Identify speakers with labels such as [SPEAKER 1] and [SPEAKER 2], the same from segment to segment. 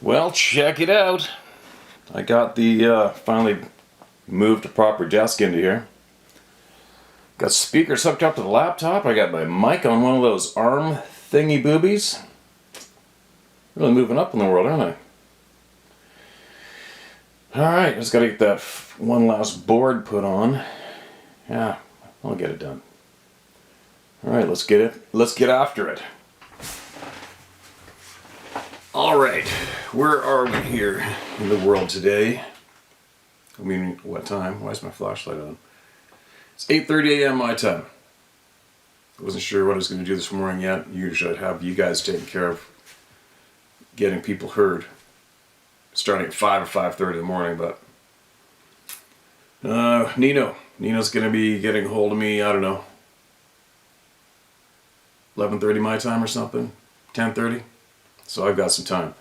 [SPEAKER 1] Well, check it out. I got the, finally moved a proper desk into here. Got speakers hooked up to the laptop. I got my mic on one of those arm thingy boobies. Really moving up in the world, aren't I? Alright, just gotta get that one last board put on. Yeah, I'll get it done. Alright, let's get after it. Alright, where are we here in the world today? I mean, what time? Why is my flashlight on? It's 8:30 a.m. my time. I wasn't sure what I was going to do this morning yet. Usually I'd have you guys taking care of getting people heard starting at 5 or 5:30 in the morning, but Nino's going to be getting a hold of me, I don't know, 11:30 my time or something, 10:30. So I've got some time.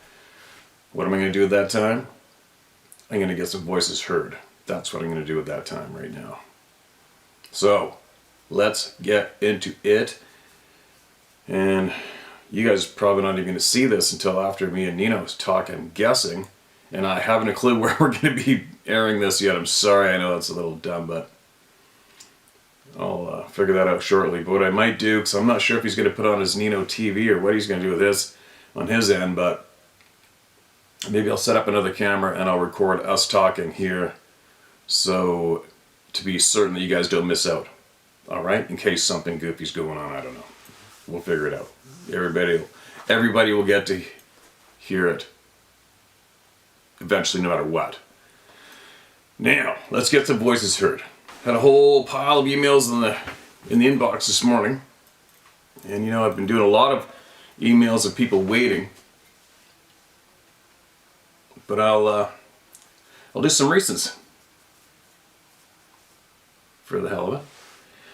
[SPEAKER 1] What am I going to do at that time? I'm going to get some voices heard. That's what I'm going to do at that time right now. So, let's get into it. And you guys are probably not even going to see this until after me and Nino talk, I'm guessing. And I haven't a clue where we're going to be airing this yet. I'm sorry, I know that's a little dumb, but I'll figure that out shortly. But what I might do, because I'm not sure if he's going to put on his Nino TV or what he's going to do with this on his end, but maybe I'll set up another camera and I'll record us talking here, so to be certain that you guys don't miss out. Alright? In case something goofy's going on, I don't know. We'll figure it out. Everybody will get to hear it eventually, no matter what. Now, let's get some voices heard. Had a whole pile of emails in the inbox this morning. And you know, I've been doing a lot of emails of people waiting. But I'll do some recents for the hell of it.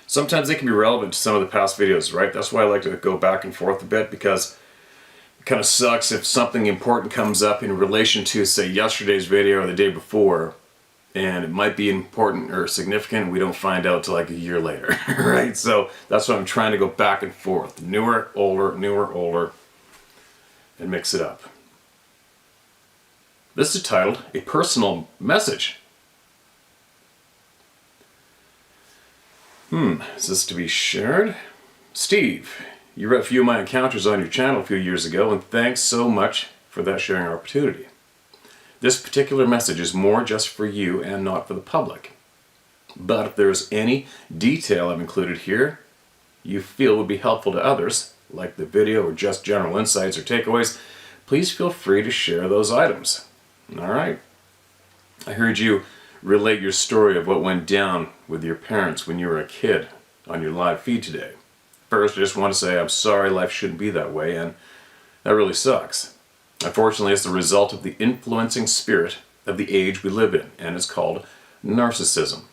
[SPEAKER 1] Sometimes they can be relevant to some of the past videos, right? That's why I like to go back and forth a bit, because it kind of sucks if something important comes up in relation to, say, yesterday's video or the day before, and it might be important or significant, and we don't find out till like a year later, right? So that's why I'm trying to go back and forth. Newer, older, and mix it up. This is titled, A Personal Message. Is this to be shared? Steve, you read a few of my encounters on your channel a few years ago, and thanks so much for that sharing opportunity. This particular message is more just for you and not for the public. But if there's any detail I've included here you feel would be helpful to others, like the video or just general insights or takeaways, please feel free to share those items. Alright. I heard you relate your story of what went down with your parents when you were a kid on your live feed today. First, I just want to say I'm sorry life shouldn't be that way, and that really sucks. Unfortunately, it's the result of the influencing spirit of the age we live in, and it's called narcissism.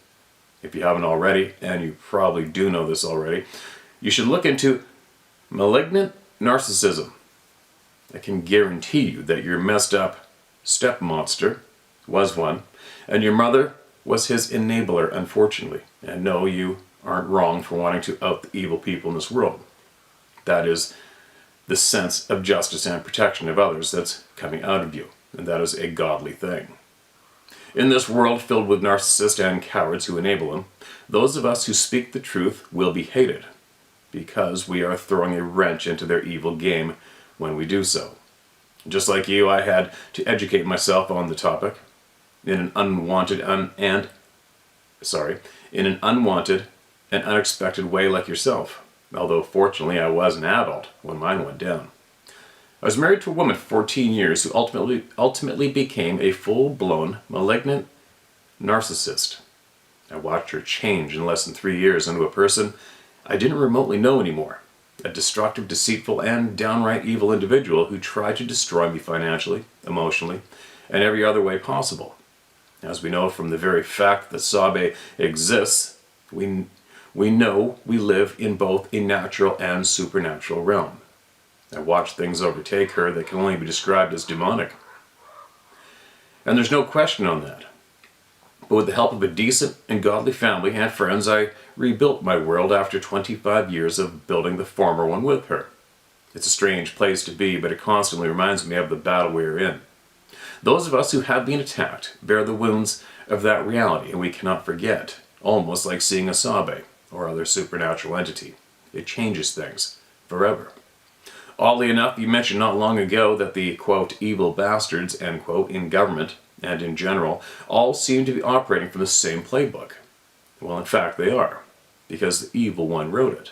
[SPEAKER 1] If you haven't already, and you probably do know this already, you should look into malignant narcissism. I can guarantee you that your messed up step monster was one, and your mother was his enabler, unfortunately. And no, you aren't wrong for wanting to out the evil people in this world. That is the sense of justice and protection of others that's coming out of you, and that is a godly thing. In this world filled with narcissists and cowards who enable them, those of us who speak the truth will be hated, because we are throwing a wrench into their evil game when we do so. Just like you, I had to educate myself on the topic in an unwanted and unexpected way, like yourself. Although fortunately I was an adult when mine went down. I was married to a woman for 14 years who ultimately became a full-blown malignant narcissist. I watched her change in less than 3 years into a person I didn't remotely know anymore. A destructive, deceitful, and downright evil individual who tried to destroy me financially, emotionally, and every other way possible. As we know from the very fact that Sabe exists, we know we live in both a natural and supernatural realm. I watched things overtake her that can only be described as demonic. And there's no question on that. But with the help of a decent and godly family and friends, I rebuilt my world after 25 years of building the former one with her. It's a strange place to be, but it constantly reminds me of the battle we are in. Those of us who have been attacked bear the wounds of that reality, and we cannot forget, almost like seeing a Sabe or other supernatural entity. It changes things forever. Oddly enough, you mentioned not long ago that the, quote, evil bastards, end quote, in government and in general all seem to be operating from the same playbook. Well, in fact, they are, because the evil one wrote it.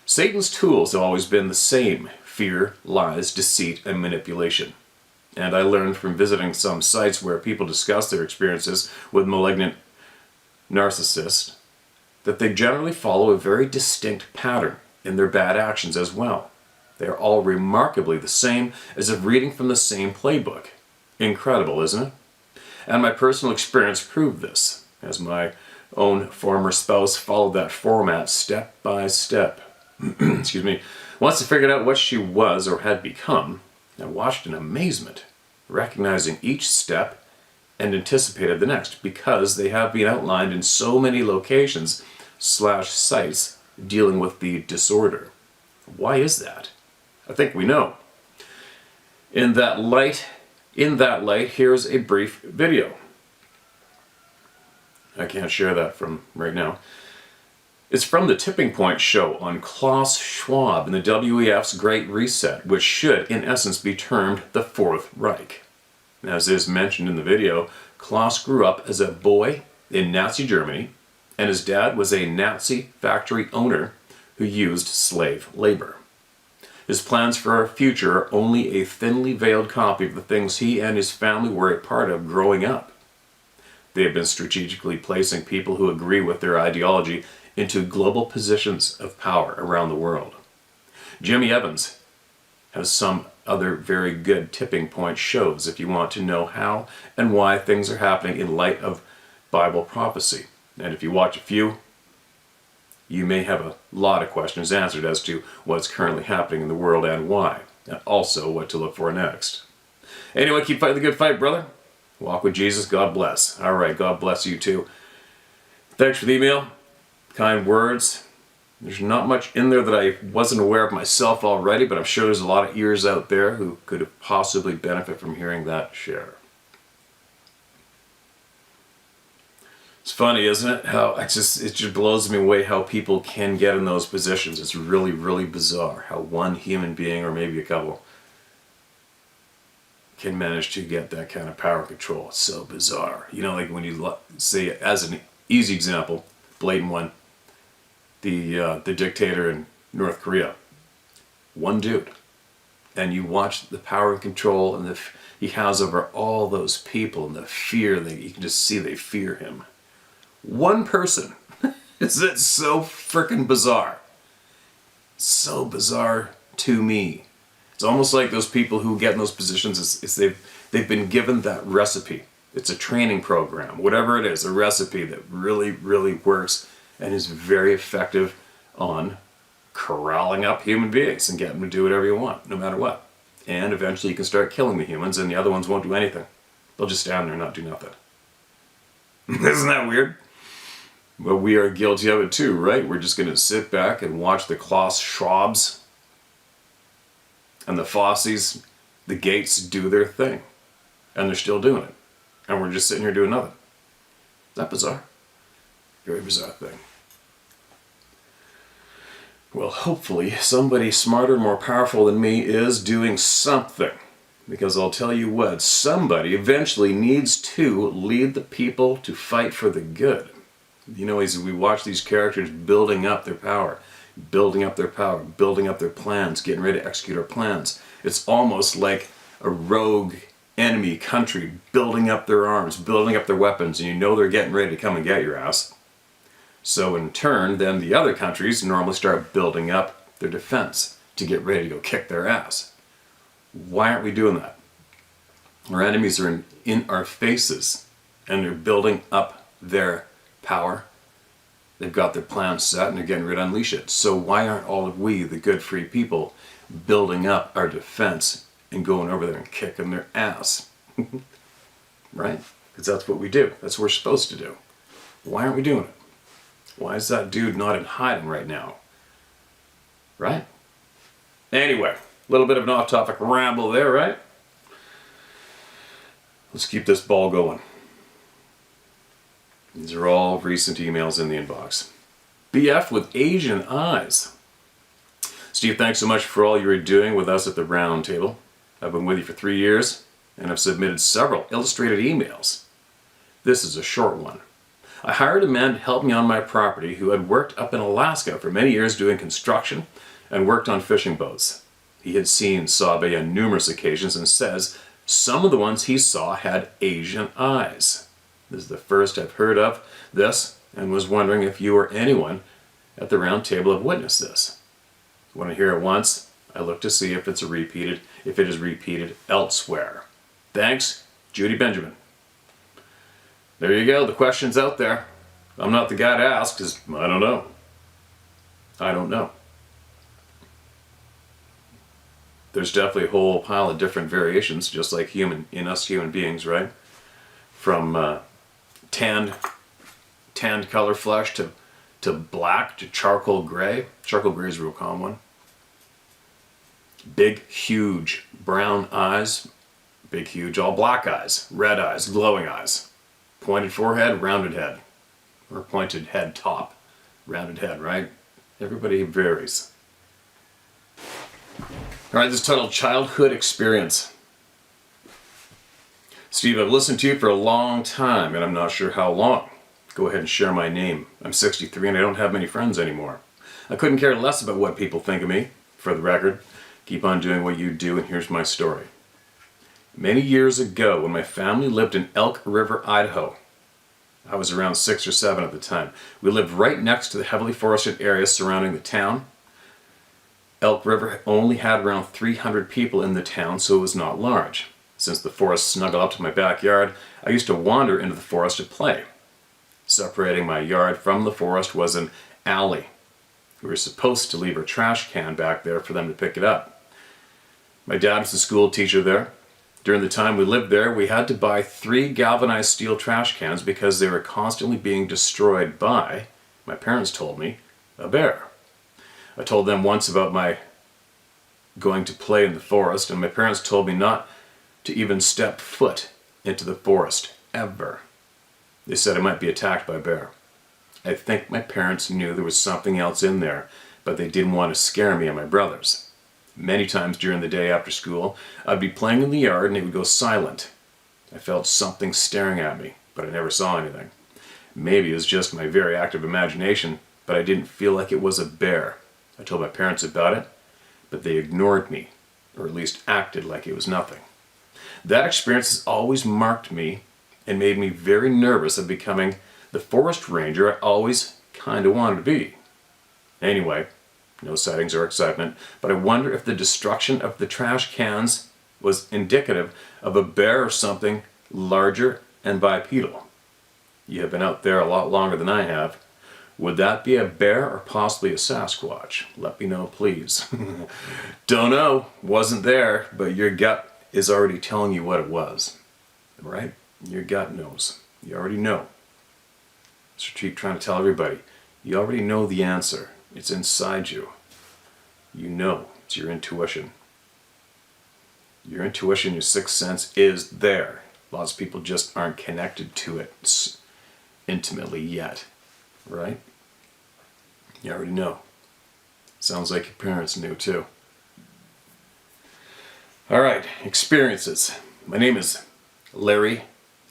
[SPEAKER 1] Satan's tools have always been the same: fear, lies, deceit, and manipulation. And I learned from visiting some sites where people discuss their experiences with malignant narcissists that they generally follow a very distinct pattern in their bad actions as well. They are all remarkably the same, as if reading from the same playbook. Incredible, isn't it? And my personal experience proved this, as my own former spouse followed that format step by step. Excuse me. Once I figured out what she was or had become, I watched in amazement, recognizing each step and anticipated the next, because they have been outlined in so many locations / sites dealing with the disorder. Why is that? I think we know. In that light, here's a brief video. I can't share that from right now. It's from the Tipping Point show on Klaus Schwab and the WEF's Great Reset, which should, in essence, be termed the Fourth Reich. As is mentioned in the video, Klaus grew up as a boy in Nazi Germany, and his dad was a Nazi factory owner who used slave labor. His plans for our future are only a thinly veiled copy of the things he and his family were a part of growing up. They have been strategically placing people who agree with their ideology into global positions of power around the world. Jimmy Evans has some other very good Tipping Point shows if you want to know how and why things are happening in light of Bible prophecy. And if you watch a few, you may have a lot of questions answered as to what's currently happening in the world and why, and also what to look for next. Anyway, keep fighting the good fight, brother. Walk with Jesus. God bless. All right, God bless you too. Thanks for the email. Kind words. There's not much in there that I wasn't aware of myself already, but I'm sure there's a lot of ears out there who could possibly benefit from hearing that share. It's funny, isn't it? How it just blows me away how people can get in those positions. It's really, really bizarre how one human being, or maybe a couple, can manage to get that kind of power and control. It's so bizarre. You know, like when you say, as an easy example, blatant one, the dictator in North Korea. One dude. And you watch the power and control and he has over all those people, and the fear that you can just see they fear him. One person. Is it so freaking bizarre? So bizarre to me. It's almost like those people who get in those positions, they've been given that recipe. It's a training program, whatever it is, a recipe that really, really works and is very effective on corralling up human beings and getting them to do whatever you want, no matter what. And eventually you can start killing the humans, and the other ones won't do anything. They'll just stand there and not do nothing. Isn't that weird? Well, we are guilty of it too, right? We're just going to sit back and watch the Klaus Schwabs and the Fossies, the Gates do their thing. And they're still doing it. And we're just sitting here doing nothing. Is that bizarre? Very bizarre thing. Well, hopefully somebody smarter and more powerful than me is doing something. Because I'll tell you what, somebody eventually needs to lead the people to fight for the good. You know, as we watch these characters building up their power, building up their plans, getting ready to execute our plans. It's almost like a rogue enemy country building up their arms, building up their weapons, and you know they're getting ready to come and get your ass. So in turn, then the other countries normally start building up their defense to get ready to go kick their ass. Why aren't we doing that? Our enemies are in our faces, and they're building up their power. They've got their plans set and they're getting ready to unleash it. So why aren't all of we, the good free people, building up our defense and going over there and kicking their ass? Right? Because that's what we do. That's what we're supposed to do. Why aren't we doing it? Why is that dude not in hiding right now? Right? Anyway, a little bit of an off-topic ramble there, right? Let's keep this ball going. These are all recent emails in the inbox. BF with Asian eyes. Steve, thanks so much for all you are doing with us at the round table. I've been with you for 3 years, and I've submitted several illustrated emails. This is a short one. I hired a man to help me on my property who had worked up in Alaska for many years doing construction and worked on fishing boats. He had seen Sabe on numerous occasions and says some of the ones he saw had Asian eyes. This is the first I've heard of this and was wondering if you or anyone at the round table have witnessed this. When I hear it once, I look to see if it is repeated elsewhere. Thanks, Judy Benjamin. There you go, the question's out there. I'm not the guy to ask because I don't know. I don't know. There's definitely a whole pile of different variations, just like in us human beings, right? From tanned color flesh to black to charcoal gray. Charcoal gray is a real common one. Big, huge brown eyes. Big, huge, all black eyes. Red eyes, glowing eyes. Pointed forehead, rounded head. Or pointed head top, rounded head, right? Everybody varies. Alright, this is titled Childhood Experience. Steve, I've listened to you for a long time, and I'm not sure how long. Go ahead and share my name. I'm 63 and I don't have many friends anymore. I couldn't care less about what people think of me. For the record, keep on doing what you do, and here's my story. Many years ago, when my family lived in Elk River, Idaho, I was around 6 or 7 at the time. We lived right next to the heavily forested area surrounding the town. Elk River only had around 300 people in the town, so it was not large. Since the forest snuggled up to my backyard, I used to wander into the forest to play. Separating my yard from the forest was an alley. We were supposed to leave our trash can back there for them to pick it up. My dad was the school teacher there. During the time we lived there, we had to buy 3 galvanized steel trash cans because they were constantly being destroyed by, my parents told me, a bear. I told them once about my going to play in the forest, and my parents told me not to even step foot into the forest, ever. They said I might be attacked by a bear. I think my parents knew there was something else in there, but they didn't want to scare me and my brothers. Many times during the day after school, I'd be playing in the yard and it would go silent. I felt something staring at me, but I never saw anything. Maybe it was just my very active imagination, but I didn't feel like it was a bear. I told my parents about it, but they ignored me, or at least acted like it was nothing. That experience has always marked me and made me very nervous of becoming the forest ranger I always kind of wanted to be. Anyway, no sightings or excitement, but I wonder if the destruction of the trash cans was indicative of a bear or something larger and bipedal. You have been out there a lot longer than I have. Would that be a bear or possibly a Sasquatch? Let me know, please. Don't know, wasn't there, but your gut is already telling you what it was. Right? Your gut knows. You already know. So keep trying to tell everybody. You already know the answer. It's inside you. You know. It's your intuition. Your intuition, your sixth sense is there. Lots of people just aren't connected to it intimately yet. Right? You already know. Sounds like your parents knew too. Alright, experiences. My name is Larry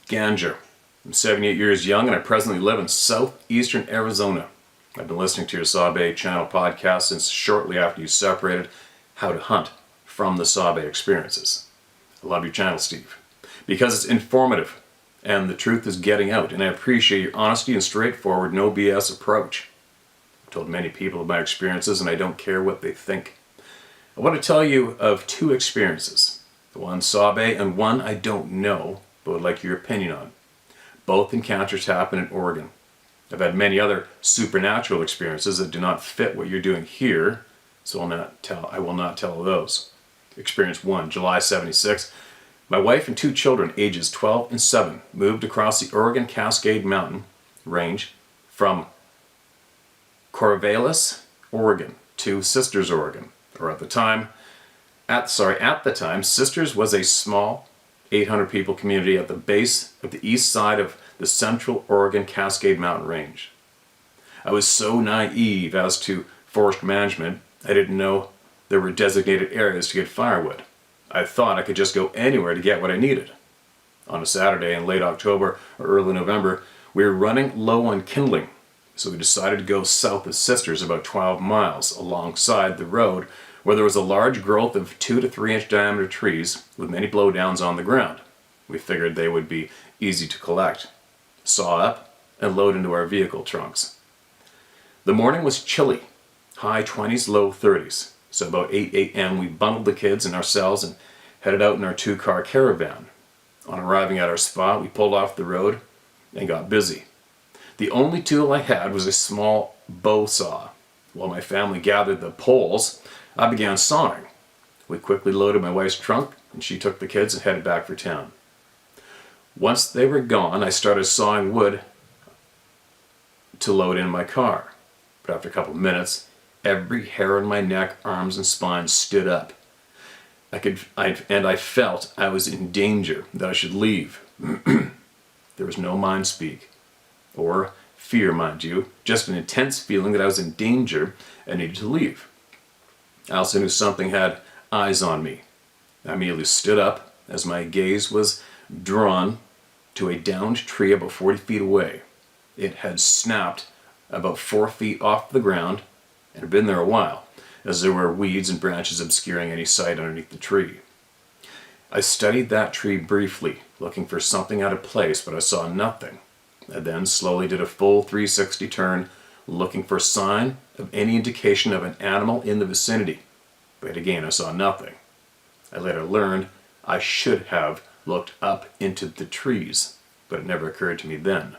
[SPEAKER 1] Ganger. I'm 78 years young and I presently live in southeastern Arizona. I've been listening to your Sabe channel podcast since shortly after you separated How to Hunt from the Sabe experiences. I love your channel, Steve, because it's informative and the truth is getting out, and I appreciate your honesty and straightforward, no BS approach. I've told many people of my experiences and I don't care what they think. I want to tell you of 2 experiences. One Sabe and one I don't know, but would like your opinion on. Both encounters happen in Oregon. I've had many other supernatural experiences that do not fit what you're doing here, so I will not tell those. Experience 1, July 76. My wife and 2 children, ages 12 and 7, moved across the Oregon Cascade Mountain Range from Corvallis, Oregon to Sisters, Oregon. Or at the time, Sisters was a small 800 people community at the base of the east side of the Central Oregon Cascade Mountain Range. I was so naive as to forest management, I didn't know there were designated areas to get firewood. I thought I could just go anywhere to get what I needed. On a Saturday in late October or early November, we were running low on kindling, so we decided to go south of Sisters about 12 miles alongside the road where there was a large growth of 2 to 3 inch diameter trees with many blowdowns on the ground. We figured they would be easy to collect, saw up, and load into our vehicle trunks. The morning was chilly, high 20s, low 30s, so about 8 a.m. we bundled the kids and ourselves and headed out in our 2-car caravan. On arriving at our spot, we pulled off the road and got busy. The only tool I had was a small bow saw. While my family gathered the poles, I began sawing. We quickly loaded my wife's trunk and she took the kids and headed back for town. Once they were gone, I started sawing wood to load in my car. But after a couple of minutes, every hair on my neck, arms, and spine stood up. I felt I was in danger, that I should leave. There was no mind speak, or fear, mind you, just an intense feeling that I was in danger and needed to leave. I also knew something had eyes on me. I immediately stood up as my gaze was drawn to a downed tree about 40 feet away. It had snapped about 4 feet off the ground and had been there a while, as there were weeds and branches obscuring any sight underneath the tree. I studied that tree briefly, looking for something out of place, but I saw nothing. I then slowly did a full 360 turn, looking for a sign of any indication of an animal in the vicinity. But again, I saw nothing. I later learned I should have looked up into the trees, but it never occurred to me then.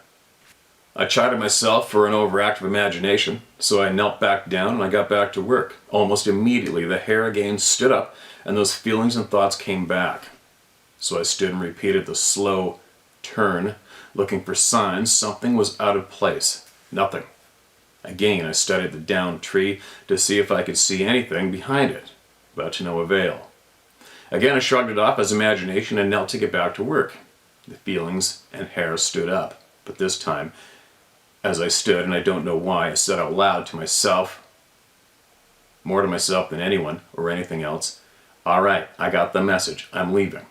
[SPEAKER 1] I chided myself for an overactive imagination, so I knelt back down and I got back to work. Almost immediately, the hair again stood up and those feelings and thoughts came back. So I stood and repeated the slow turn, looking for signs something was out of place. Nothing. Again, I studied the downed tree to see if I could see anything behind it, but to no avail. Again, I shrugged it off as imagination and knelt to get back to work. The feelings and hair stood up, but this time, as I stood, and I don't know why, I said out loud to myself, more to myself than anyone or anything else, "All right, I got the message. I'm leaving."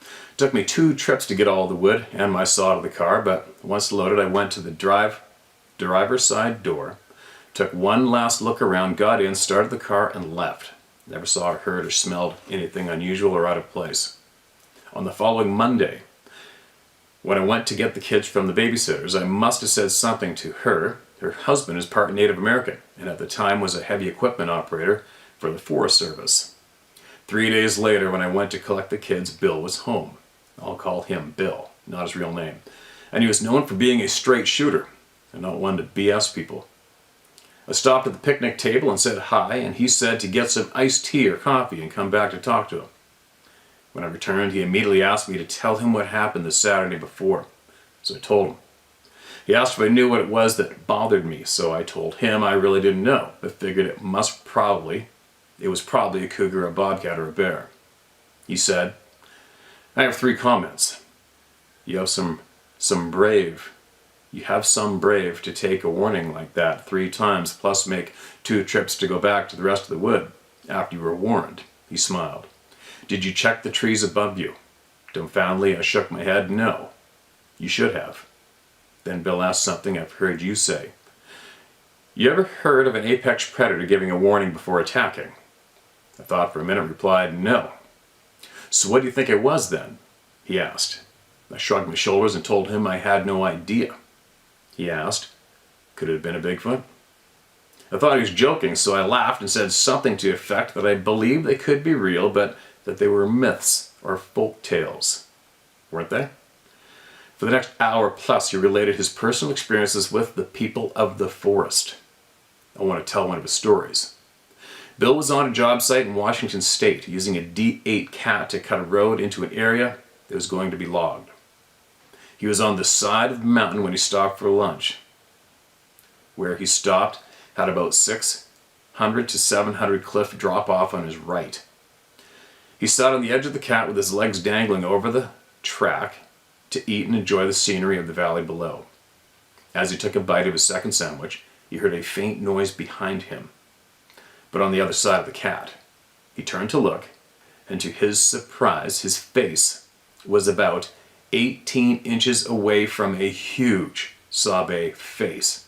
[SPEAKER 1] It took me 2 trips to get all the wood and my saw to the car, but once loaded, I went to the driver's side door, took one last look around, got in, started the car, and left. Never saw or heard or smelled anything unusual or out of place. On the following Monday, when I went to get the kids from the babysitters, I must have said something to her. Her husband is part Native American, and at the time was a heavy equipment operator for the Forest Service. 3 days later, when I went to collect the kids, Bill was home. I'll call him Bill, not his real name. And he was known for being a straight shooter, and not one to BS people. I stopped at the picnic table and said hi, and he said to get some iced tea or coffee and come back to talk to him. When I returned, he immediately asked me to tell him what happened the Saturday before, so I told him. He asked if I knew what it was that bothered me, so I told him I really didn't know, but figured it was probably a cougar, a bobcat, or a bear. He said, "I have 3 comments. You have some brave to take a warning like that 3 times, plus make 2 trips to go back to the rest of the wood after you were warned." He smiled. "Did you check the trees above you?" Dumbfoundedly, I shook my head. "No." "You should have." Then Bill asked something I've heard you say. "You ever heard of an apex predator giving a warning before attacking?" I thought for a minute and replied, "No." "So what do you think it was then?" he asked. I shrugged my shoulders and told him I had no idea. He asked, "Could it have been a Bigfoot?" I thought he was joking, so I laughed and said something to the effect that I believed they could be real, but that they were myths or folk tales. Weren't they? For the next hour plus, he related his personal experiences with the people of the forest. I want to tell one of his stories. Bill was on a job site in Washington State using a D8 cat to cut a road into an area that was going to be logged. He was on the side of the mountain when he stopped for lunch. Where he stopped had about 600 to 700 cliff drop off on his right. He sat on the edge of the cat with his legs dangling over the track to eat and enjoy the scenery of the valley below. As he took a bite of his second sandwich, he heard a faint noise behind him, but on the other side of the cat. He turned to look, and to his surprise, his face was about 18 inches away from a huge Sabe face.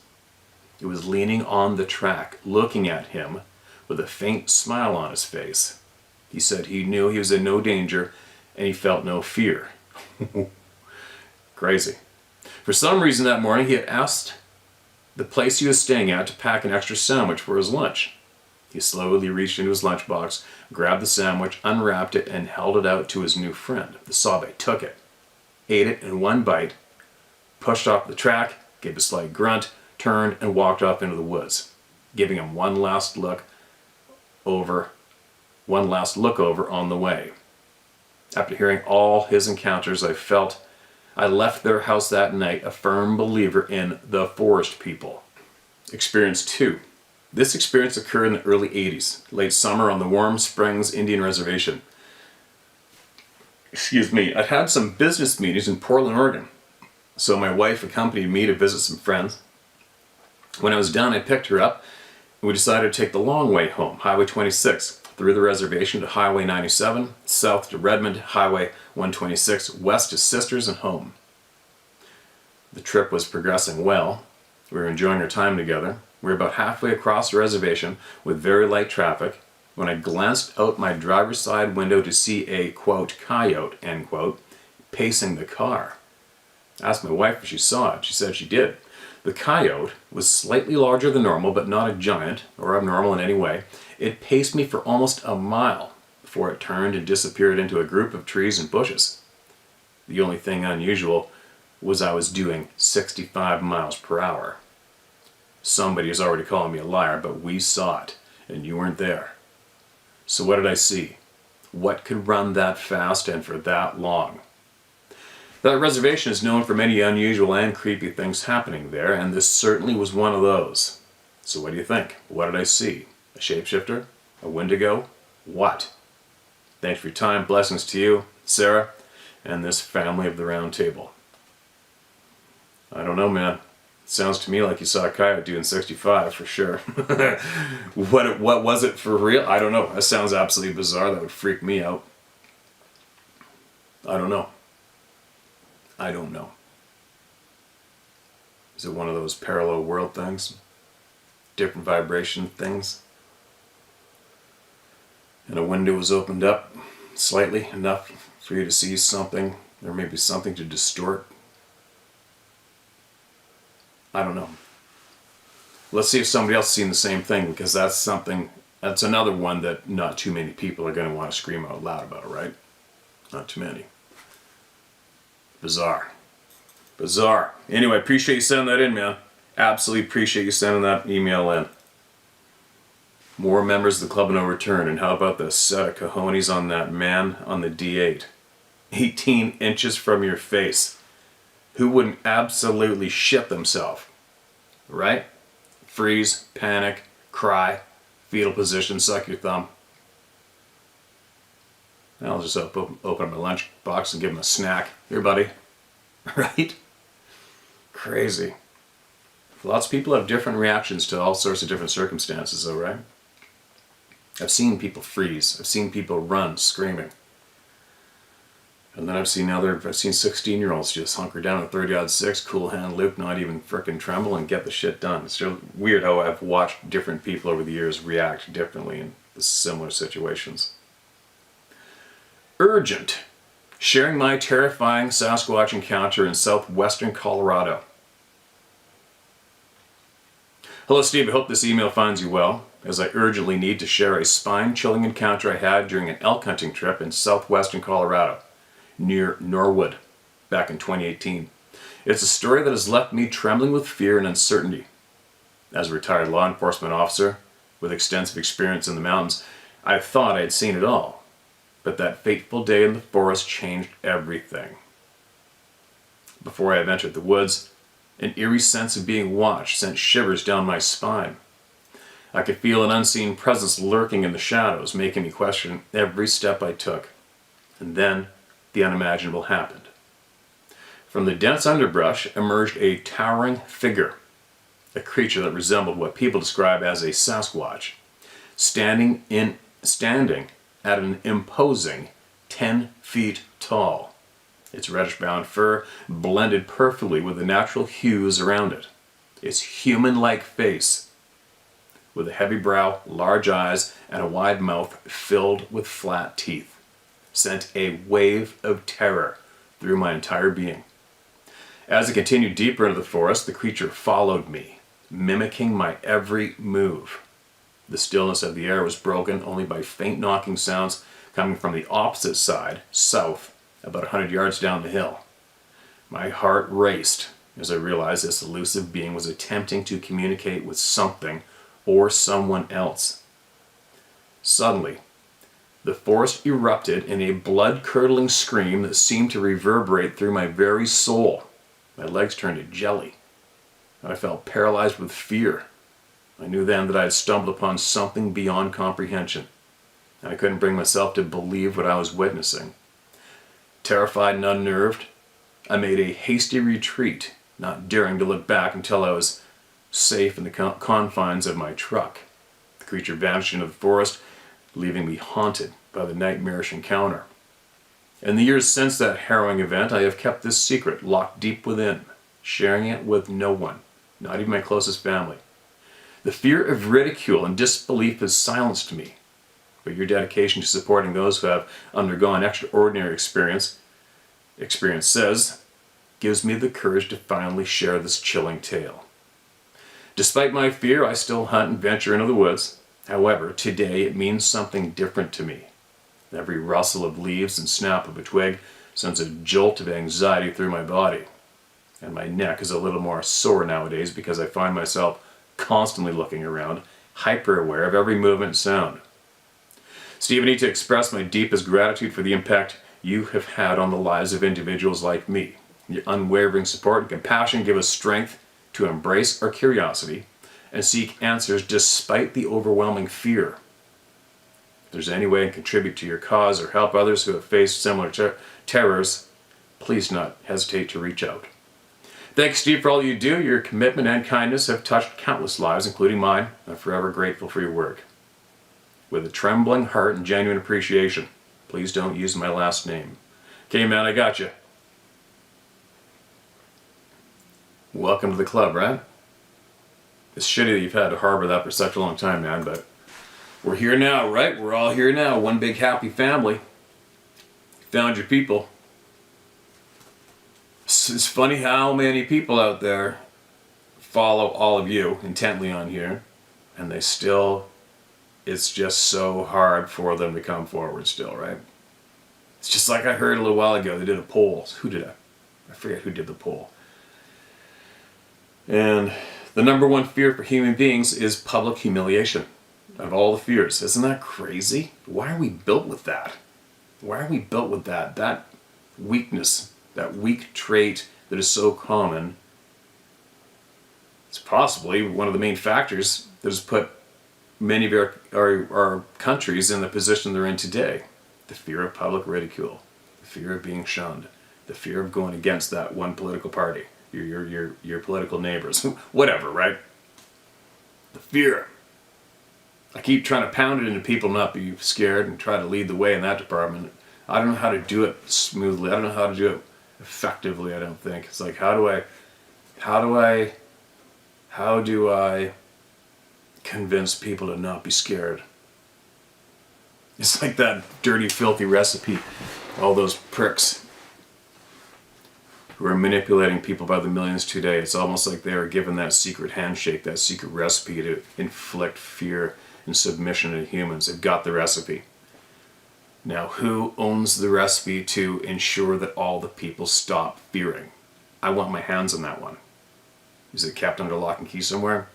[SPEAKER 1] It was leaning on the track, looking at him with a faint smile on his face. He said he knew he was in no danger, and he felt no fear. Crazy. For some reason that morning, he had asked the place he was staying at to pack an extra sandwich for his lunch. He slowly reached into his lunchbox, grabbed the sandwich, unwrapped it, and held it out to his new friend. The Sabe took it, ate it in one bite, pushed off the track, gave a slight grunt, turned, and walked off into the woods, giving him one last look over on the way. After hearing all his encounters, I left their house that night a firm believer in the forest people. Experience 2. This experience occurred in the early 80s, late summer on the Warm Springs Indian Reservation. I'd had some business meetings in Portland, Oregon, so my wife accompanied me to visit some friends. When I was done, I picked her up, and we decided to take the long way home, Highway 26, through the reservation to Highway 97, south to Redmond, Highway 126, west to Sisters and home. The trip was progressing well. We were enjoying our time together. We were about halfway across the reservation with very light traffic when I glanced out my driver's side window to see a, quote, coyote, end quote, pacing the car. I asked my wife if she saw it. She said she did. The coyote was slightly larger than normal, but not a giant or abnormal in any way. It paced me for almost a mile before it turned and disappeared into a group of trees and bushes. The only thing unusual was I was doing 65 miles per hour. Somebody is already calling me a liar, but we saw it, and you weren't there. So what did I see? What could run that fast and for that long? That reservation is known for many unusual and creepy things happening there, and this certainly was one of those. So what do you think? What did I see? A shapeshifter? A wendigo? What? Thanks for your time. Blessings to you, Sarah, and this family of the round table. I don't know, man. It sounds to me like you saw a coyote doing 65 for sure. What was it for real? I don't know. That sounds absolutely bizarre. That would freak me out. I don't know. Is it one of those parallel world things? Different vibration things? And a window was opened up slightly enough for you to see something. There may be something to distort. I don't know. Let's see if somebody else has seen the same thing, because that's another one that not too many people are going to want to scream out loud about, right? Not too many. Bizarre. Anyway, appreciate you sending that in, man. Absolutely appreciate you sending that email in. More members of the Club of No Return, and how about the set of cojones on that man on the D8? 18 inches from your face. Who wouldn't absolutely shit themselves? Right? Freeze, panic, cry, fetal position, suck your thumb. I'll just open up my lunch box and give him a snack. Here, buddy. Right? Crazy. Lots of people have different reactions to all sorts of different circumstances, though, right? I've seen people freeze. I've seen people run screaming. And then I've seen 16-year-olds just hunker down at 30-06, cool hand Luke, not even frickin' tremble, and get the shit done. It's just weird how I've watched different people over the years react differently in similar situations. Urgent. Sharing my terrifying Sasquatch encounter in southwestern Colorado. Hello, Steve. I hope this email finds you well, as I urgently need to share a spine-chilling encounter I had during an elk hunting trip in southwestern Colorado, near Norwood, back in 2018. It's a story that has left me trembling with fear and uncertainty. As a retired law enforcement officer with extensive experience in the mountains, I thought I had seen it all. But that fateful day in the forest changed everything. Before I entered the woods, an eerie sense of being watched sent shivers down my spine. I could feel an unseen presence lurking in the shadows, making me question every step I took. And then the unimaginable happened. From the dense underbrush emerged a towering figure, a creature that resembled what people describe as a Sasquatch, standing at an imposing 10 feet tall. Its reddish-brown fur blended perfectly with the natural hues around it. Its human-like face, with a heavy brow, large eyes, and a wide mouth filled with flat teeth, sent a wave of terror through my entire being. As I continued deeper into the forest, the creature followed me, mimicking my every move. The stillness of the air was broken only by faint knocking sounds coming from the opposite side, south, about 100 yards down the hill. My heart raced as I realized this elusive being was attempting to communicate with something or someone else. Suddenly, the forest erupted in a blood-curdling scream that seemed to reverberate through my very soul. My legs turned to jelly, and I felt paralyzed with fear. I knew then that I had stumbled upon something beyond comprehension, and I couldn't bring myself to believe what I was witnessing. Terrified and unnerved, I made a hasty retreat, not daring to look back until I was safe in the confines of my truck. The creature vanished into the forest, leaving me haunted by the nightmarish encounter. In the years since that harrowing event, I have kept this secret locked deep within, sharing it with no one, not even my closest family. The fear of ridicule and disbelief has silenced me, but your dedication to supporting those who have undergone extraordinary experiences gives me the courage to finally share this chilling tale. Despite my fear, I still hunt and venture into the woods. However, today it means something different to me. Every rustle of leaves and snap of a twig sends a jolt of anxiety through my body. And my neck is a little more sore nowadays because I find myself constantly looking around, hyper aware of every movement and sound. Steve, I need to express my deepest gratitude for the impact you have had on the lives of individuals like me. Your unwavering support and compassion give us strength to embrace our curiosity and seek answers despite the overwhelming fear. If there's any way I can contribute to your cause or help others who have faced similar terrors, please do not hesitate to reach out. Thanks, Steve, for all you do. Your commitment and kindness have touched countless lives, including mine. I'm forever grateful for your work. With a trembling heart and genuine appreciation, please don't use my last name. Okay, man, I got you. Welcome to the club, right? It's shitty that you've had to harbor that for such a long time, man, but we're here now, right? We're all here now. One big happy family. Found your people. It's funny how many people out there follow all of you intently on here, and they still, it's just so hard for them to come forward still, right? It's just like I heard a little while ago, they did a poll. Who did it? I forget who did the poll. And the number one fear for human beings is public humiliation. Of all the fears. Isn't that crazy? Why are we built with that? Why are we built with that? That weakness, that weak trait that is so common. It's possibly one of the main factors that has put many of our countries in the position they're in today. The fear of public ridicule, the fear of being shunned, the fear of going against that one political party, your political neighbors, whatever, right? The fear. I keep trying to pound it into people not be scared and try to lead the way in that department. I don't know how to do it smoothly. I don't know how to do it effectively, I don't think. It's like, how do I convince people to not be scared? It's like that dirty, filthy recipe. All those pricks who are manipulating people by the millions today. It's almost like they are given that secret handshake, that secret recipe to inflict fear and submission to humans. They've got the recipe. Now, who owns the recipe to ensure that all the people stop fearing? I want my hands on that one. Is it kept under lock and key somewhere?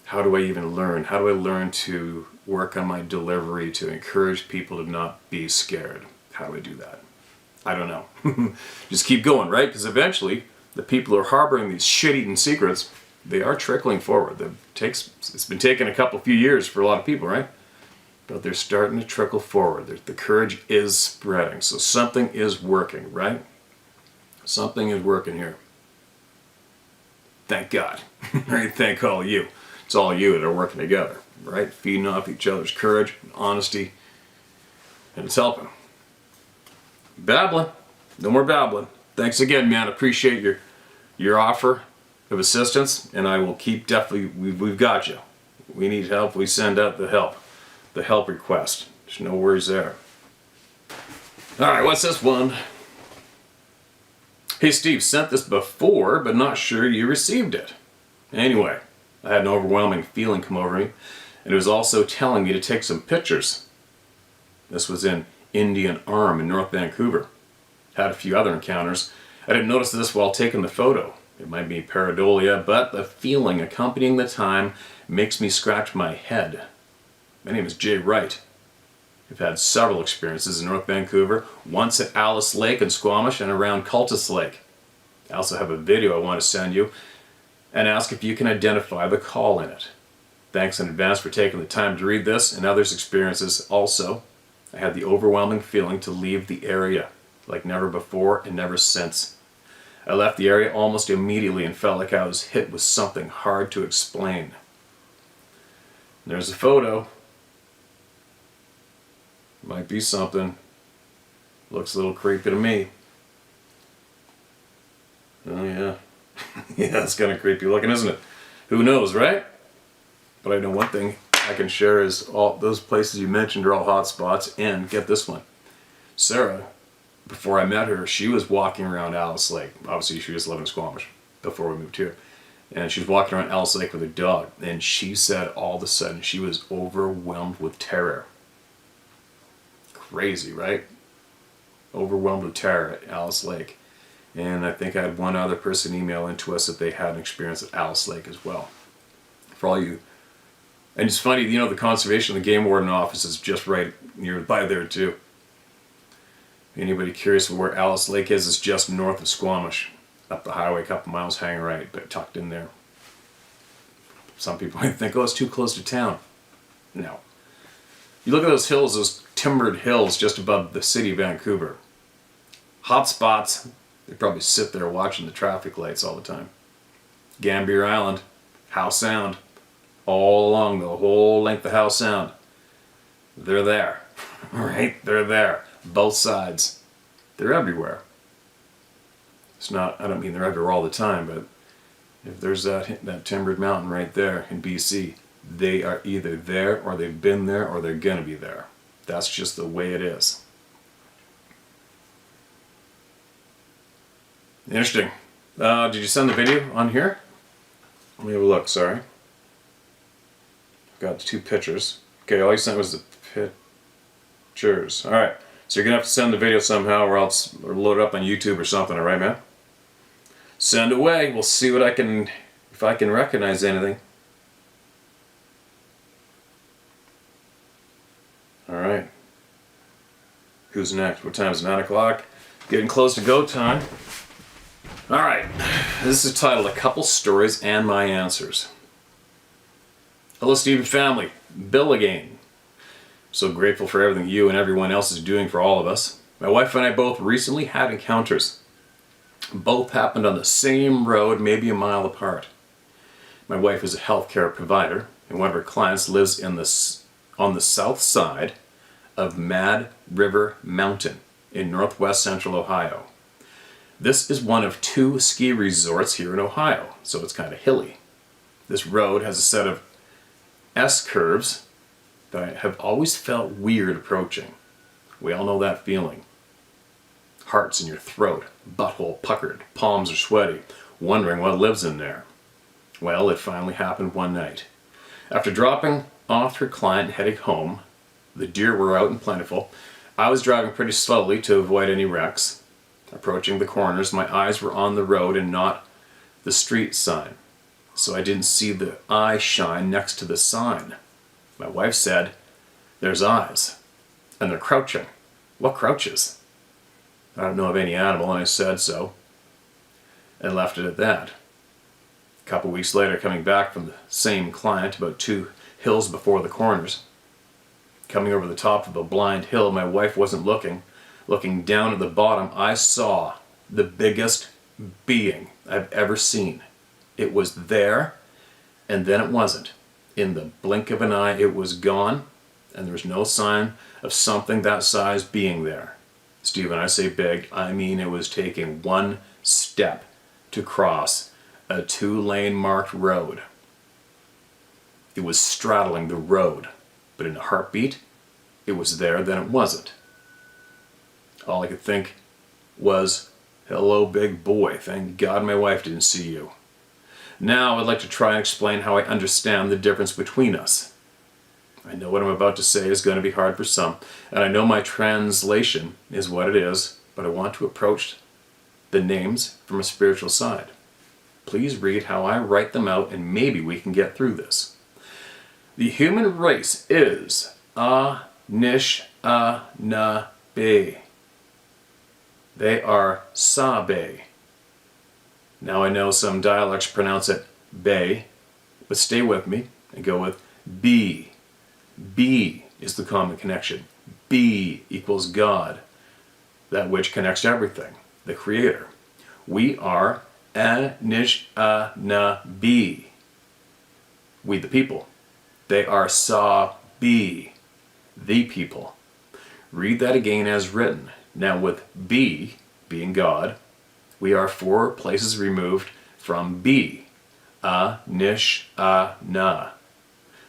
[SPEAKER 1] How do I even learn? How do I learn to work on my delivery to encourage people to not be scared? How do I do that? I don't know. Just keep going, right? Because eventually, the people who are harboring these shit-eating secrets they are trickling forward. It's been taking a few years for a lot of people, right? But they're starting to trickle forward. The courage is spreading. So something is working, right? Something is working here. Thank God. Right? Thank all of you. It's all you that are working together, right? Feeding off each other's courage and honesty. And it's helping. Babbling. No more babbling. Thanks again, man. Appreciate your offer of assistance, and I will keep definitely. We've got you. We need help. We send out the help request. There's no worries there. All right, what's this one? Hey, Steve, sent this before, but not sure you received it. Anyway, I had an overwhelming feeling come over me, and it was also telling me to take some pictures. This was in Indian Arm in North Vancouver. Had a few other encounters. I didn't notice this while taking the photo. It might be pareidolia, but the feeling accompanying the time makes me scratch my head. My name is Jay Wright. I've had several experiences in North Vancouver, once at Alice Lake in Squamish and around Cultus Lake. I also have a video I want to send you and ask if you can identify the call in it. Thanks in advance for taking the time to read this and others' experiences also. I had the overwhelming feeling to leave the area, like never before and never since. I left the area almost immediately and felt like I was hit with something hard to explain. There's a photo. Might be something. Looks a little creepy to me. Oh yeah. Yeah, it's kind of creepy looking, isn't it? Who knows, right? But I know one thing I can share is all those places you mentioned are all hot spots. And get this one. Sarah, before I met her, she was walking around Alice Lake. Obviously, she was living in Squamish before we moved here. And she was walking around Alice Lake with her dog. And she said all of a sudden she was overwhelmed with terror. Crazy, right? Overwhelmed with terror at Alice Lake. And I think I had one other person email into us that they had an experience at Alice Lake as well. For all you. And it's funny, you know, the conservation, the game warden office is just right nearby there too. Anybody curious where Alice Lake is? It's just north of Squamish. Up the highway, a couple miles, hanging right, but tucked in there. Some people might think, oh, it's too close to town. No. You look at those hills, those timbered hills just above the city of Vancouver. Hot spots. They probably sit there watching the traffic lights all the time. Gambier Island, Howe Sound, all along the whole length of Howe Sound. They're there, right? They're there. Both sides. They're everywhere. It's not, I don't mean they're everywhere all the time, but if there's that timbered mountain right there in BC, they are either there or they've been there or they're going to be there. That's just the way it is. Interesting. Did you send the video on here? Let me have a look, sorry. Got the two pictures. Okay, all you sent was the pictures. Alright, so you're going to have to send the video somehow or else or load it up on YouTube or something, alright, man? Send away. We'll see what if I can recognize anything. Alright. Who's next? What time is it? 9 o'clock? Getting close to go time. Alright. This is titled A Couple Stories and My Answers. Hello, Stephen family. Bill again. So grateful for everything you and everyone else is doing for all of us. My wife and I both recently had encounters. Both happened on the same road, maybe a mile apart. My wife is a healthcare provider, and one of her clients lives on the south side of Mad River Mountain in northwest central Ohio. This is one of 2 ski resorts here in Ohio, so it's kind of hilly. This road has a set of S-curves that I have always felt weird approaching. We all know that feeling. Hearts in your throat, butthole puckered, palms are sweaty, wondering what lives in there. Well, it finally happened one night. After dropping off her client and heading home, the deer were out and plentiful. I was driving pretty slowly to avoid any wrecks. Approaching the corners, my eyes were on the road and not the street sign, so I didn't see the eye shine next to the sign. My wife said, "There's eyes, and they're crouching." What crouches? I don't know of any animal, and I said so, and left it at that. A couple weeks later, coming back from the same client, about 2 hills before the corners, coming over the top of a blind hill, my wife wasn't looking. Looking down at the bottom, I saw the biggest being I've ever seen. It was there, and then it wasn't. In the blink of an eye, it was gone, and there was no sign of something that size being there. Steve, when I say big, I mean it was taking one step to cross a 2-lane marked road. It was straddling the road, but in a heartbeat, it was there, then it wasn't. All I could think was, hello, big boy, thank God my wife didn't see you. Now I'd like to try and explain how I understand the difference between us. I know what I'm about to say is going to be hard for some, and I know my translation is what it is, but I want to approach the names from a spiritual side. Please read how I write them out, and maybe we can get through this. The human race is Anishinaabe. They are Sabe. Now I know some dialects pronounce it Bay, but stay with me and go with B. B is the common connection. B equals God, that which connects everything, the Creator. We are Anishinaabe, we the people. They are Sabe, the people. Read that again as written. Now with B, being God, we are 4 places removed from B, Anishinaa.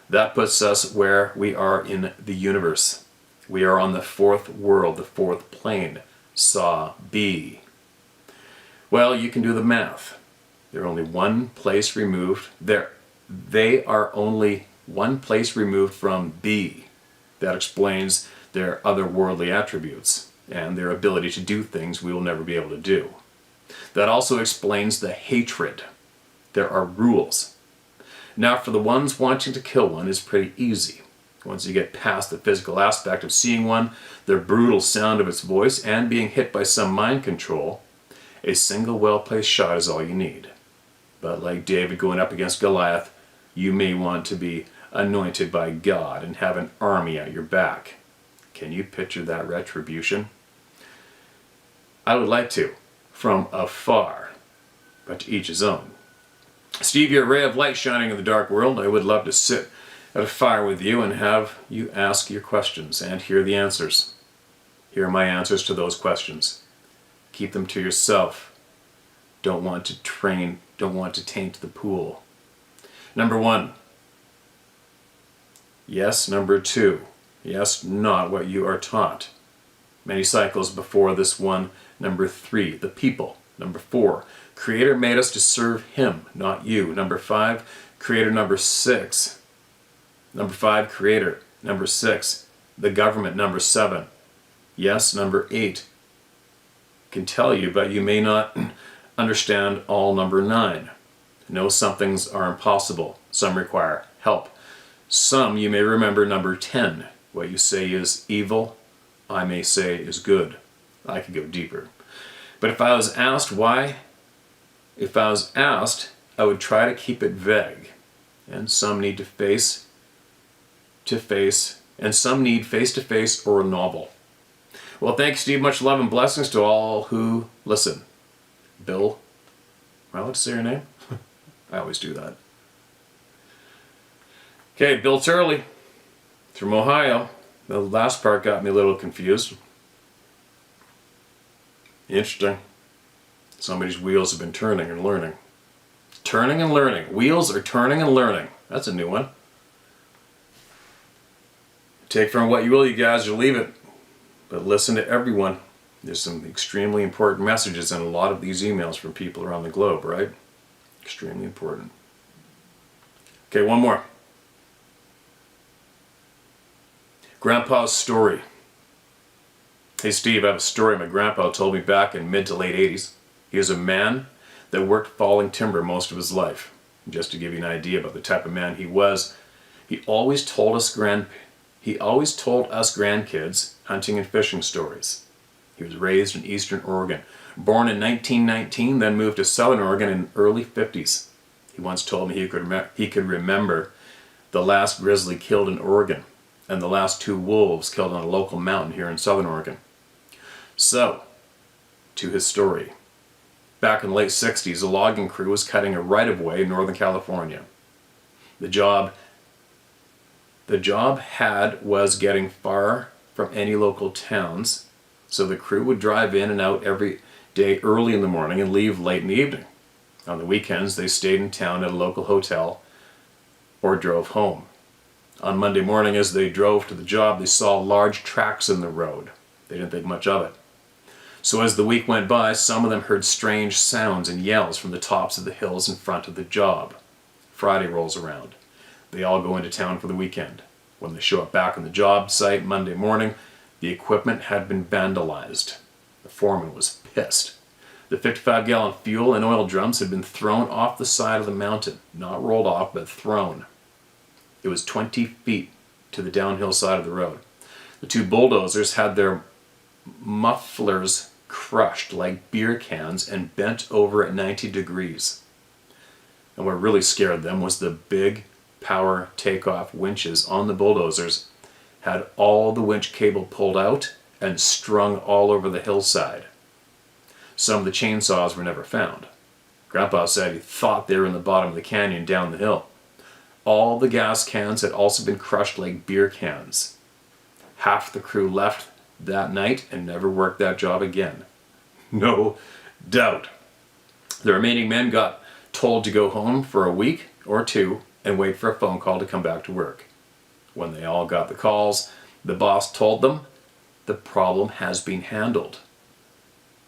[SPEAKER 1] That puts us where we are in the universe. We are on the 4th world, the 4th plane, Sabe. Well, you can do the math. They're only 1 place removed. They are only 1 place removed from B. That explains their otherworldly attributes and their ability to do things we will never be able to do. That also explains the hatred. There are rules. Now for the ones wanting to kill one is pretty easy. Once you get past the physical aspect of seeing one, the brutal sound of its voice, and being hit by some mind control, a single well-placed shot is all you need. But like David going up against Goliath, you may want to be anointed by God and have an army at your back. Can you picture that retribution? I would like to, from afar, but to each his own. Steve, you're a ray of light shining in the dark world. I would love to sit at a fire with you and have you ask your questions and hear the answers. Here are my answers to those questions. Keep them to yourself. Don't want to taint the pool. Number 1. Yes. Number 2. Yes, not what you are taught. Many cycles before this one. Number 3, the people. Number 4, Creator made us to serve Him, not you. Number 5, Creator. Number 6, Number 5, Creator. Number 6, the government. Number 7, yes. Number 8, can tell you, but you may not understand all. Number 9, no, some things are impossible. Some require help. Some you may remember. Number 10, what you say is evil, I may say is good. I could go deeper. But if I was asked, I would try to keep it vague. And some need face to face, and some need face to face or a novel. Well, thanks, Steve. Much love and blessings to all who listen. Bill, am I allowed to say your name? I always do that. Okay, Bill Turley from Ohio. The last part got me a little confused. Interesting. Somebody's wheels have been turning and learning. Turning and learning. Wheels are turning and learning. That's a new one. Take from what you will, you guys, or leave it. But listen to everyone. There's some extremely important messages in a lot of these emails from people around the globe, right? Extremely important. Okay, one more. Grandpa's story. Hey Steve, I have a story my grandpa told me back in mid to late 80s. He was a man that worked falling timber most of his life. Just to give you an idea about the type of man he was, he always told us grandkids hunting and fishing stories. He was raised in Eastern Oregon, born in 1919, then moved to Southern Oregon in the early 50s. He once told me he could remember the last grizzly killed in Oregon and the last 2 wolves killed on a local mountain here in southern Oregon. So, to his story. Back in the late 60s, a logging crew was cutting a right-of-way in Northern California. The job was getting far from any local towns, so the crew would drive in and out every day early in the morning and leave late in the evening. On the weekends, they stayed in town at a local hotel or drove home. On Monday morning, as they drove to the job, they saw large tracks in the road. They didn't think much of it. So as the week went by, some of them heard strange sounds and yells from the tops of the hills in front of the job. Friday rolls around. They all go into town for the weekend. When they show up back on the job site Monday morning, the equipment had been vandalized. The foreman was pissed. The 55-gallon fuel and oil drums had been thrown off the side of the mountain. Not rolled off, but thrown. It was 20 feet to the downhill side of the road. The 2 bulldozers had their mufflers crushed like beer cans and bent over at 90 degrees. And what really scared them was the big power takeoff winches on the bulldozers had all the winch cable pulled out and strung all over the hillside. Some of the chainsaws were never found. Grandpa said he thought they were in the bottom of the canyon down the hill. All the gas cans had also been crushed like beer cans. Half the crew left that night and never worked that job again. No doubt. The remaining men got told to go home for a week or 2 and wait for a phone call to come back to work. When they all got the calls, the boss told them the problem has been handled,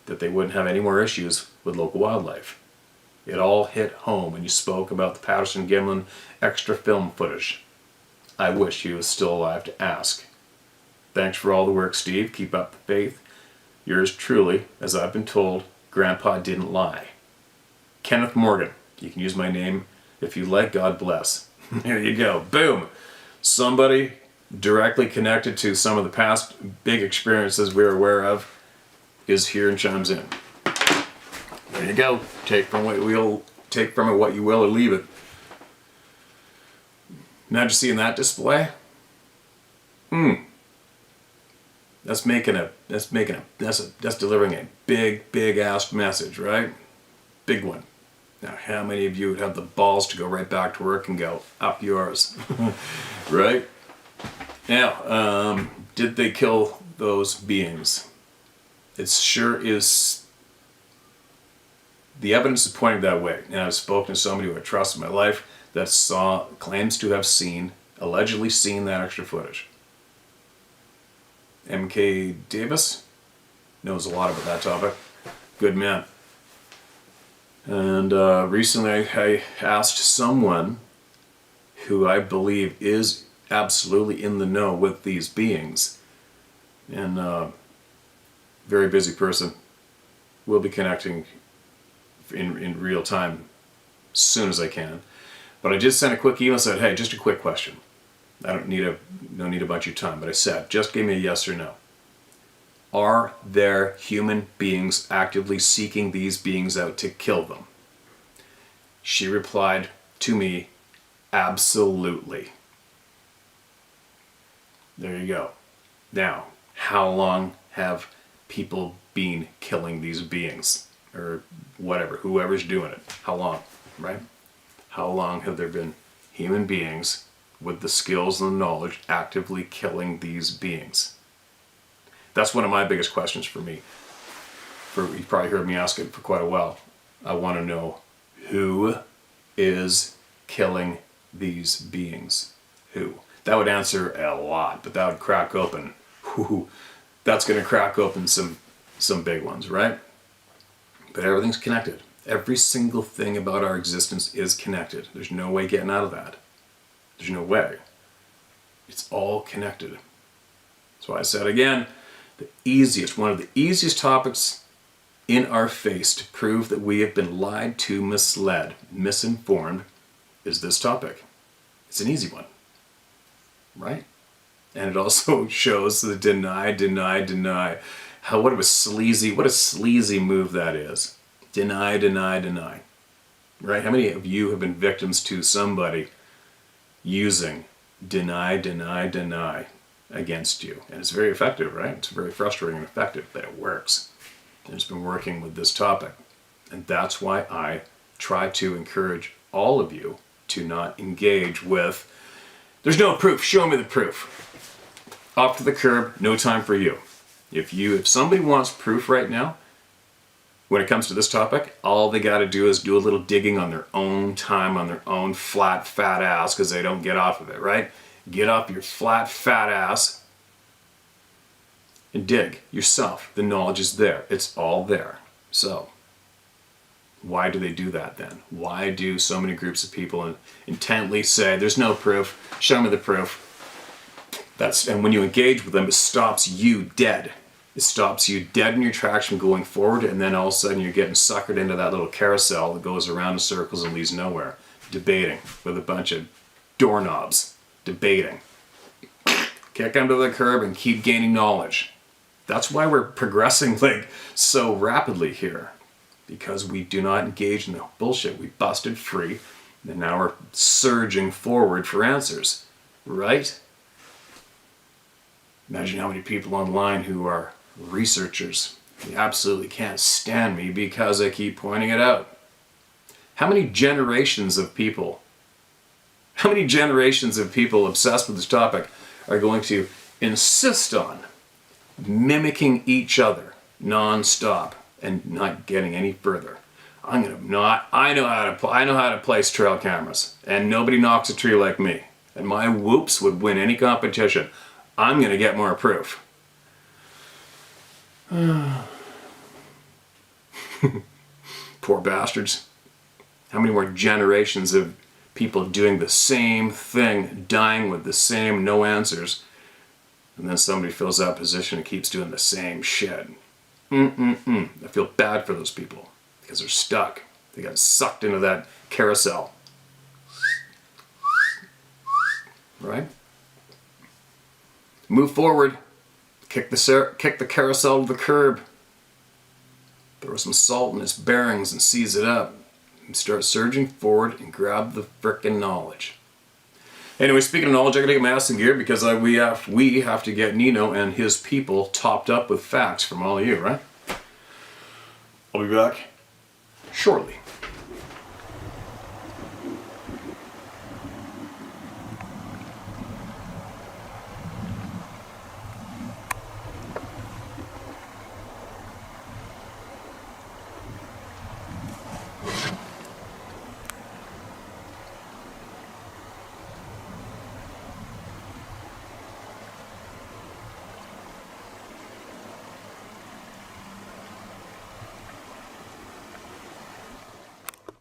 [SPEAKER 1] that they wouldn't have any more issues with local wildlife. It all hit home when you spoke about the Patterson-Gimlin extra film footage. I wish he was still alive to ask. Thanks for all the work, Steve. Keep up the faith. Yours truly, as I've been told, Grandpa didn't lie. Kenneth Morgan. You can use my name if you like. God bless. There you go. Boom. Somebody directly connected to some of the past big experiences we're aware of is here and chimes in. There you go. Take from it what you will or leave it. Imagine seeing that display. That's delivering a big ass message, right? Big one. Now, how many of you would have the balls to go right back to work and go, up yours? Right? Now, did they kill those beings? It sure is. The evidence is pointing that way. And I've spoken to somebody who I trust in my life that claims to have allegedly seen that extra footage. M.K. Davis knows a lot about that topic. Good man. And recently I asked someone who I believe is absolutely in the know with these beings. And very busy person. We'll be connecting in real time as soon as I can. But I just sent a quick email and said, hey, just a quick question. I don't need a bunch of time, but I said, just give me a yes or no. Are there human beings actively seeking these beings out to kill them? She replied to me, absolutely. There you go. Now, how long have people been killing these beings? Or whatever, whoever's doing it. How long, right? How long have there been human beings with the skills and the knowledge actively killing these beings? That's one of my biggest questions for me. You probably heard me ask it for quite a while. I want to know who is killing these beings. Who? That would answer a lot, but that would crack open. That's going to crack open some big ones, right? But everything's connected. Every single thing about our existence is connected. There's no way getting out of that. There's no way. It's all connected. So I said again, one of the easiest topics in our face to prove that we have been lied to, misled, misinformed is this topic. It's an easy one, right? And it also shows the deny. What a sleazy move that is. Deny. right? How many of you have been victims to somebody using deny, deny, deny against you? And it's very effective, right? It's very frustrating and effective, but it works. And it's been working with this topic. And that's why I try to encourage all of you to not engage with, there's no proof, show me the proof. Off to the curb, no time for you. If somebody wants proof right now, when it comes to this topic, all they got to do is do a little digging on their own time, on their own flat, fat ass, because they don't get off of it, right? Get off your flat, fat ass and dig yourself. The knowledge is there. It's all there. So, why do they do that then? Why do so many groups of people intently say, there's no proof, show me the proof? And when you engage with them, it stops you dead. It stops you dead in your tracks from going forward, and then all of a sudden you're getting suckered into that little carousel that goes around in circles and leads nowhere. Debating with a bunch of doorknobs. Debating. Kick them to the curb and keep gaining knowledge. That's why we're progressing like so rapidly here. Because we do not engage in the bullshit. We busted free, and now we're surging forward for answers. Right? Imagine how many people online who are researchers. They absolutely can't stand me because I keep pointing it out. How many generations of people obsessed with this topic are going to insist on mimicking each other non-stop and not getting any further? I know how to place trail cameras, and nobody knocks a tree like me. And my whoops would win any competition. I'm going to get more proof. Poor bastards. How many more generations of people doing the same thing, dying with the same no answers, and then somebody fills that position and keeps doing the same shit? I feel bad for those people because they're stuck. They got sucked into that carousel. Right? Move forward. Kick the carousel to the curb. Throw some salt in its bearings and seize it up. And start surging forward and grab the frickin' knowledge. Anyway, speaking of knowledge, I gotta get my ass in gear because we have to get Nino and his people topped up with facts from all of you, right? I'll be back shortly.